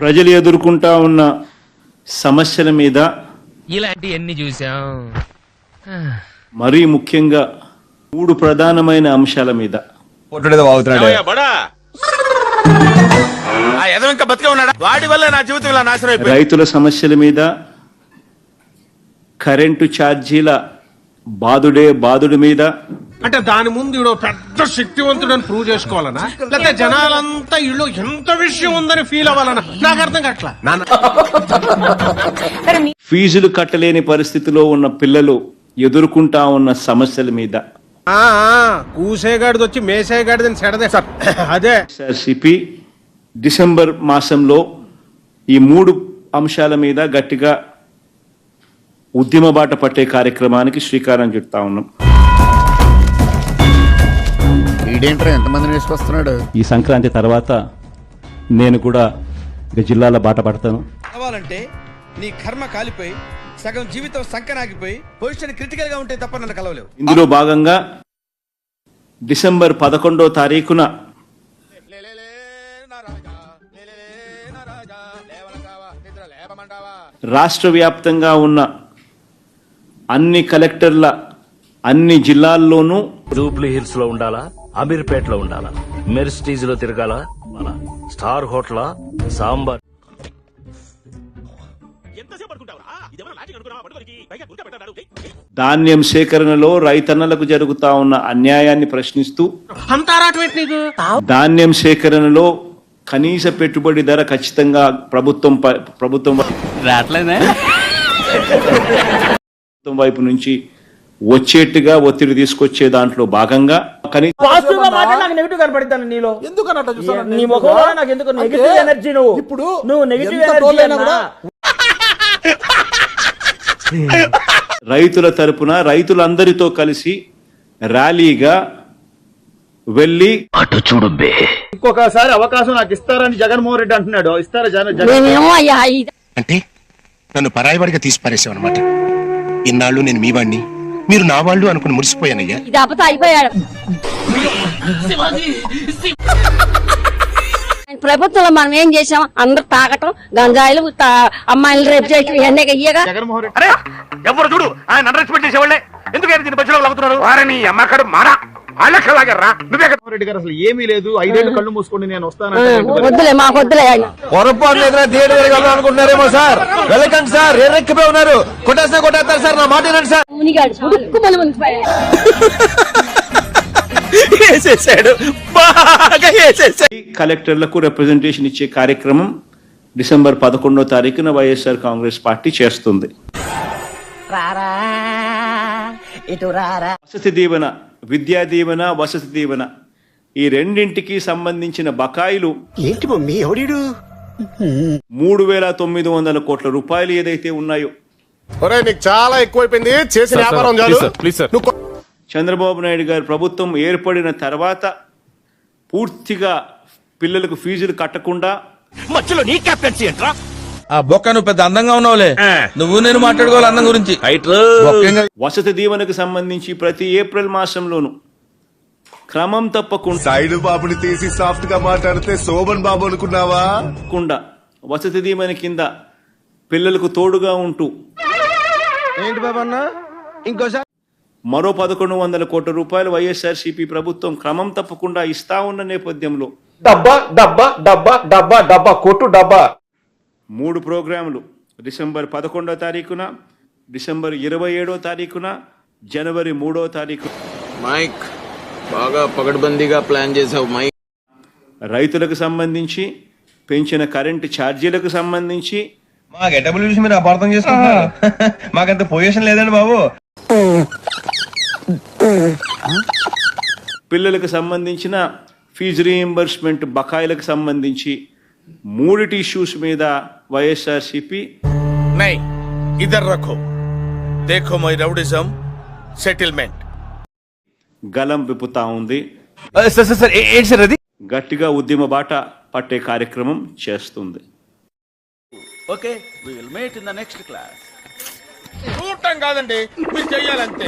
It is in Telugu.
ప్రజలు ఎదుర్కొంటా ఉన్న సమస్యల మీద ఇలాంటివన్నీ చూసాం. మరీ ముఖ్యంగా 3 ప్రధానమైన అంశాల మీద రైతుల సమస్యల మీద, కరెంటు ఛార్జీల బాదుడి మీద, అంటే దాని ముందు ఈడో పెద్ద శక్తివంతుడని ప్రూవ్ చేసుకోవాలనా, లేకపోతే జనాలంతా ఇళ్ళు ఎంత విషయం ఉందని ఫీల్ అవ్వాలనా, నాకు అర్థం కావట్లా. ఫీజులు కట్టలేని పరిస్థితిలో ఉన్న పిల్లలు ఎదుర్కొంటా ఉన్న సమస్యల మీద కూసేగాడిది వచ్చి మేసేగాడిదని సెడదే సార్. అదే సిపి డిసెంబర్ మాసంలో ఈ 3 అంశాల మీద గట్టిగా ఉద్యమ బాట పట్టే కార్యక్రమానికి శ్రీకారం చుడతా ఉన్నాం. ఎంతమందిని వేసుకొస్తున్నాడు? ఈ సంక్రాంతి తర్వాత నేను కూడా జిల్లాల బాట పడతాను. కావాలంటే నీ కర్మ కాలిపోయి సగం జీవితం సంకనాగిపోయి పొజిషన్ క్రిటికల్ గా ఉంటే తప్ప నన్ను కలవలేవు. ఇందులో భాగంగా డిసెంబర్ 11వ తారీఖున రాష్ట్ర వ్యాప్తంగా ఉన్న అన్ని కలెక్టర్ల అన్ని జిల్లాల్లోనూ జూబ్లీ హిల్స్ లో ఉండాలా, అమీర్పేటలో ఉండాలా, మెర్సిటీస్ లో తిరగాల, స్టార్ హోటల్, సాంబార్. ధాన్యం సేకరణలో రైతన్నలకు జరుగుతా ఉన్న అన్యాయాన్ని ప్రశ్నిస్తూ ధాన్యం సేకరణలో కనీస పెట్టుబడి ధర ఖచ్చితంగా ప్రభుత్వం వైపు నుంచి వచ్చేట్టుగా ఒత్తిడి తీసుకొచ్చే దాంట్లో భాగంగా రైతుల తరపున రైతులందరితో కలిసి ర్యాలీగా వెళ్ళి అటు చూడు బే, ఇంకొకసారి అవకాశం నాకు ఇస్తారని జగన్మోహన్ రెడ్డి అంటున్నాడు. ఇస్తారా అంటే నన్ను పరాయివాడిగా తీసి పారేసావు అనమాట. ఇన్నాళ్ళు నేను మీ వాడిని, మీరు నా వాళ్ళు అనుకుని మురిసిపోయానయ్యా. ప్రభుత్వంలో మనం ఏం చేసాం? అందరు తాగటం, గంజాయిలు, అమ్మాయిలు రేపు చేయటం ఇవన్నీ అయ్యేగా. జగన్మోహన్ రెడ్డి ఎవరు చూడు ఆయన అండర్ ఎస్టిమేట్ చేసేవాళ్ళే ఎందుకైనా దీని బస్సులో లాగుతున్నారు. వారిని అమ్మకడు మారా రెడ్డి గారు అసలు ఏమీ లేదు, 5 ఏళ్ళు కళ్ళు మూసుకోండి నేను వస్తాను. వద్దులే, మాకు వద్దులే. పొరపాటు అనుకుంటున్నారేమో సార్. వెళ్ళకండి సార్, ఎర్రెక్కిపోయి ఉన్నారు. కొట్టేస్తారు సార్, నా మాట వినండి సార్. కలెక్టర్లకు రిప్రజెంటేషన్ ఇచ్చే కార్యక్రమం డిసెంబర్ 11వ తారీఖున వైఎస్ఆర్ కాంగ్రెస్ పార్టీ చేస్తుంది. వసతి దీవెన, విద్యా దీవెన, వసతి దీవెన ఈ రెండింటికి సంబంధించిన బకాయిలు 3,900 కోట్ల రూపాయలు ఏదైతే ఉన్నాయో చాలా ఎక్కువైపోయింది, చేసిన వ్యాపారం చంద్రబాబు నాయుడు గారి ప్రభుత్వం ఏర్పడిన తర్వాత పూర్తిగా పిల్లలకు ఫీజులు కట్టకుండా మధ్యలో నీ కెప్టెన్సీ ఏంట్రా? ఆ బొక్క నువ్వు పెద్ద అందంగా ఉన్నావులే, నువ్వు నేను మాట్లాడుకోవాలి అందం గురించి. వసతి దీవెనకు సంబంధించి ప్రతి ఏప్రిల్ మాసంలోనూ క్రమం తప్పకుండా సైడ్ బాబుని తీసి సాఫ్ట్ గా మాట్లాడితే శోభన్ బాబు అనుకున్నావా? వసతి దీవెన కింద పిల్లలకు తోడుగా ఉంటూ ఏంటి బాబన్న ఇంకోసారి మరో 1,100 కోట్ల రూపాయలు వైఎస్ఆర్సీపీ ప్రభుత్వం క్రమం తప్పకుండా ఇస్తా ఉన్న నేపథ్యంలో డబ్బా కొట్టు డబ్బా 3 ప్రోగ్రాములు డిసెంబర్ 11వ తారీఖున, డిసెంబర్ 27వ తారీఖున, జనవరి 3వ తారీఖు. మైక్ బాగా పగడ్బందీగా ప్లాన్ చేసావు మైక్. రైతులకు సంబంధించి పెంచిన కరెంటు ఛార్జీలకు సంబంధించి మా గెటబుల్ చూసి మీరు అపార్థం చేసుకుంటున్నారు. మాకంత పొజిషన్ లేదండి బాబు. పిల్లలకు సంబంధించిన ఫీజు రీయింబర్స్మెంట్ బకాయిలకు సంబంధించి 3 ఇష్యూస్ మీద వైఎస్ఆర్సీపీ ఇద్దరు రఖో దేఖో మై రౌడిజం సెటిల్మెంట్ గలం విప్పుతా ఉంది. గట్టిగా ఉద్యమ బాట పట్టే కార్యక్రమం చేస్తుంది. Okay, we will meet in the next class. చూడటం కాదండి, మీరు చెయ్యాలంతే.